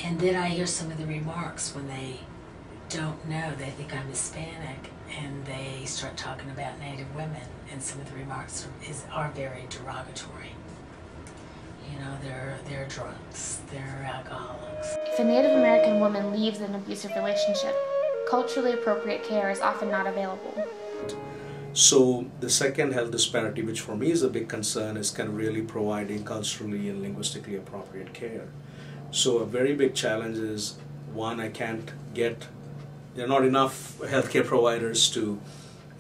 And then I hear some of the remarks when they don't know, they think I'm Hispanic, and they start talking about Native women, and some of the remarks are very derogatory. You know, they're drunks, they're alcoholics. If a Native American woman leaves an abusive relationship, culturally appropriate care is often not available. So the second health disparity, which for me is a big concern, is kind of really providing culturally and linguistically appropriate care. So a very big challenge is, one, there are not enough healthcare providers to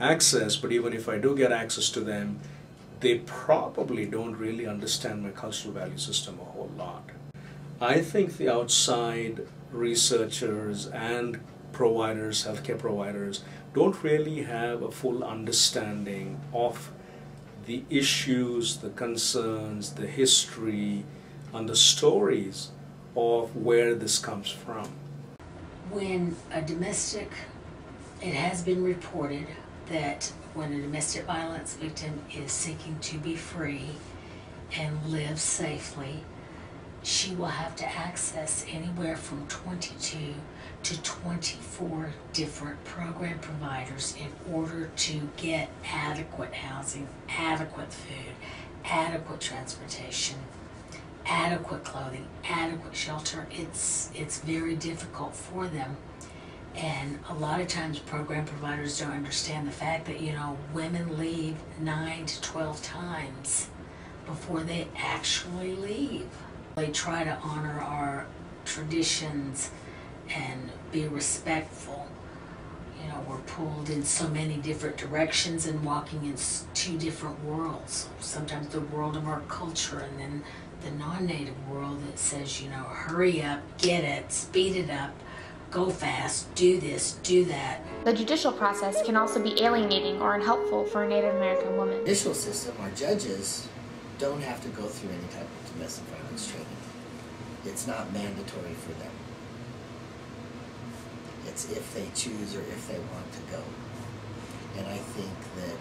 access, but even if I do get access to them, they probably don't really understand my cultural value system a whole lot. I think the outside researchers and providers, healthcare providers, don't really have a full understanding of the issues, the concerns, the history, and the stories of where this comes from. When it has been reported that when a domestic violence victim is seeking to be free and live safely, she will have to access anywhere from 22 to 24 different program providers in order to get adequate housing, adequate food, adequate transportation, adequate clothing, adequate shelter. It's very difficult for them. And a lot of times program providers don't understand the fact that, you know, women leave 9 to 12 times before they actually leave. They try to honor our traditions and be respectful. You know, we're pulled in so many different directions and walking in two different worlds. Sometimes the world of our culture and then the non-native world that says, you know, hurry up, get it, speed it up, go fast, do this, do that. The judicial process can also be alienating or unhelpful for a Native American woman. The judicial system, our judges don't have to go through any type of domestic violence training. It's not mandatory for them. It's if they choose or if they want to go. And I think that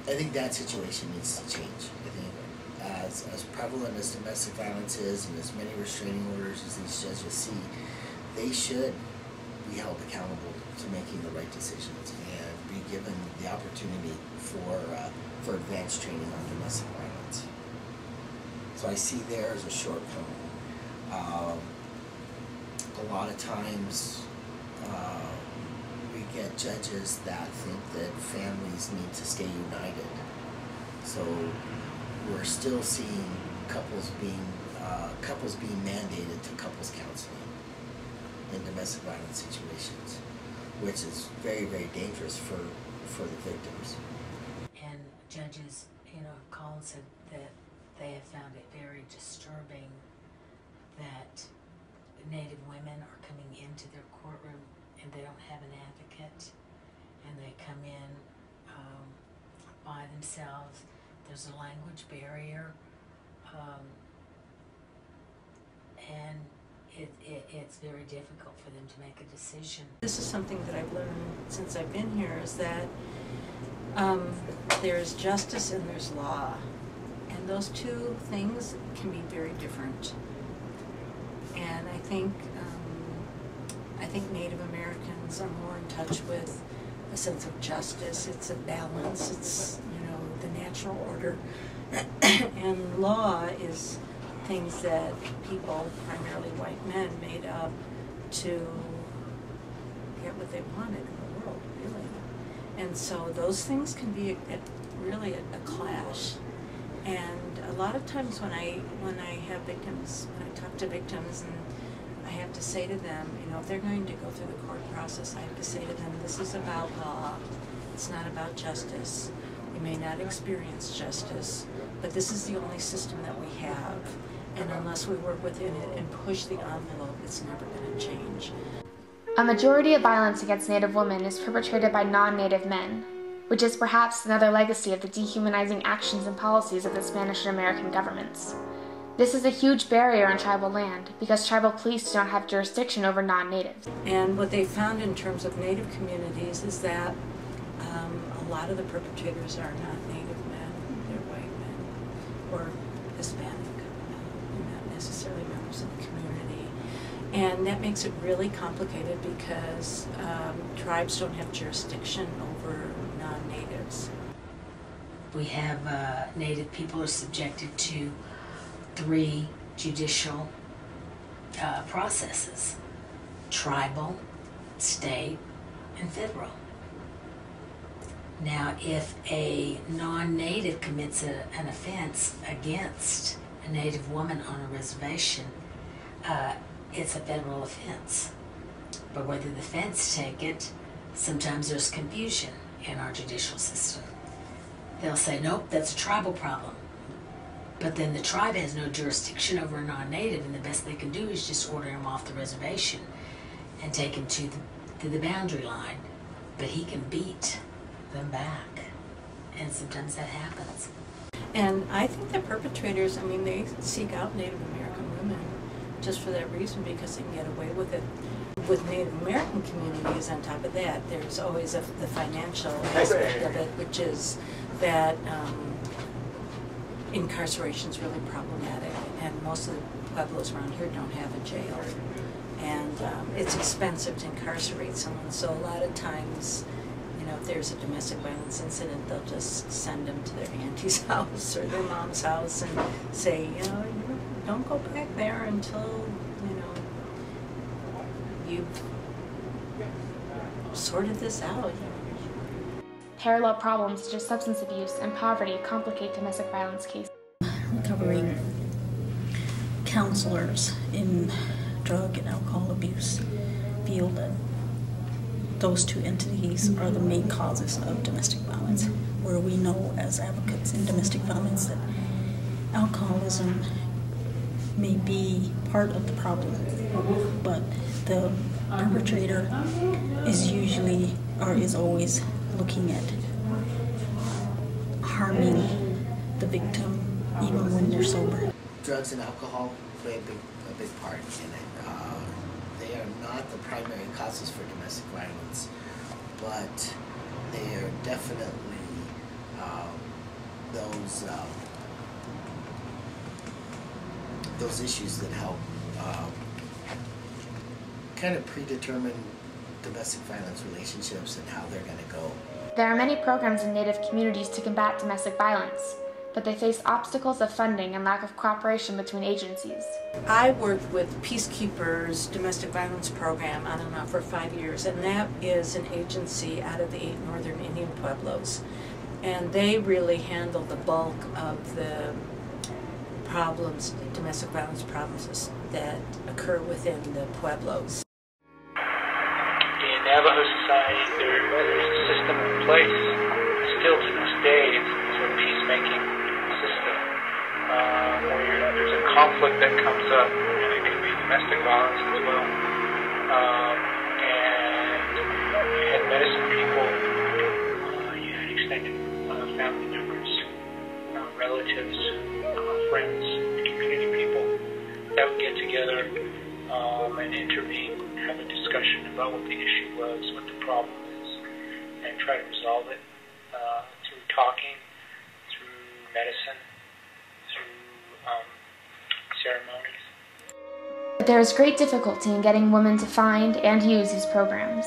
I think that situation needs to change. I think as prevalent as domestic violence is and as many restraining orders as these judges see, they should be held accountable to making the right decisions and be given the opportunity for advanced training on domestic violence. So I see there as a shortcoming. A lot of times we get judges that think that families need to stay united. So we're still seeing couples being mandated to couples counseling in domestic violence situations, which is very, very dangerous for the victims. And judges, you know, have called and said that they have found it very disturbing that Native women are coming into their courtroom and they don't have an advocate, and they come in by themselves. There's a language barrier, and it's very difficult for them to make a decision. This is something that I've learned since I've been here, is that there's justice and there's law, and those two things can be very different. And I think Native Americans are more in touch with a sense of justice. It's a balance. It's, you know, the natural order. And law is things that people, primarily white men, made up to get what they wanted in the world, really. And so those things can be really a clash. And a lot of times when I have victims, when I talk to victims, and I have to say to them, you know, if they're going to go through the court process, I have to say to them, this is about law. It's not about justice. We may not experience justice, but this is the only system that we have. And unless we work within it and push the envelope, it's never going to change. A majority of violence against Native women is perpetrated by non-Native men, which is perhaps another legacy of the dehumanizing actions and policies of the Spanish and American governments. This is a huge barrier on tribal land because tribal police do not have jurisdiction over non-natives. And what they found in terms of Native communities is that a lot of the perpetrators are not Native men, they're white men. makes it really complicated because tribes don't have jurisdiction over non-natives. We have Native people are subjected to 3 judicial processes: tribal, state, and federal. Now, if a non-native commits an offense against a Native woman on a reservation, it's a federal offense. But whether the feds take it, sometimes there's confusion in our judicial system. They'll say, nope, that's a tribal problem. But then the tribe has no jurisdiction over a non-native, and the best they can do is just order him off the reservation and take him to the boundary line. But he can beat them back, and sometimes that happens. And I think the perpetrators, I mean, they seek out Native American women just for that reason, because they can get away with it. With Native American communities, on top of that, there's always the financial aspect of it, which is that incarceration is really problematic, and most of the pueblos around here don't have a jail. And it's expensive to incarcerate someone, so a lot of times, you know, if there's a domestic violence incident, they'll just send them to their auntie's house or their mom's house and say, you know, don't go back there until, you know, you've sorted this out. Parallel problems such as substance abuse and poverty complicate domestic violence cases. Recovering counselors in drug and alcohol abuse feel that those 2 entities are the main causes of domestic violence, where we know as advocates in domestic violence that alcoholism may be part of the problem, but the perpetrator is usually or is always looking at harming the victim even when they're sober. Drugs and alcohol play a big part in it. They are not the primary causes for domestic violence, but they are definitely those issues that help kind of predetermine domestic violence relationships and how they're going to go. There are many programs in Native communities to combat domestic violence, but they face obstacles of funding and lack of cooperation between agencies. I worked with Peacekeepers Domestic Violence Program on and off for 5 years, and that is an agency out of the 8 northern Indian pueblos. And they really handle the bulk of the problems, domestic violence problems that occur within the pueblos. In Navajo society, there's a system in place, still to this day. It's a peacemaking system where there's a conflict that comes up, and it can be domestic violence as well. And you had medicine people, you had extended family members, relatives, friends, community people that would get together and intervene, have a discussion about what the issue was, what the problem is, and try to resolve it through talking, through medicine, through ceremonies. But there is great difficulty in getting women to find and use these programs.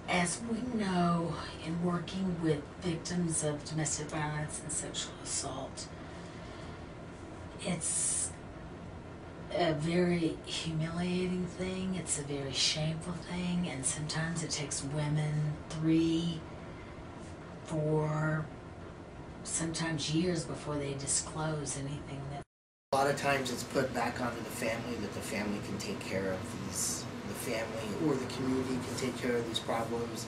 As we know, in working with victims of domestic violence and sexual assault, it's a very humiliating thing, it's a very shameful thing, and sometimes it takes women 3, 4, sometimes years before they disclose anything. That A lot of times it's put back onto the family, that the family can take care of the family or the community can take care of these problems.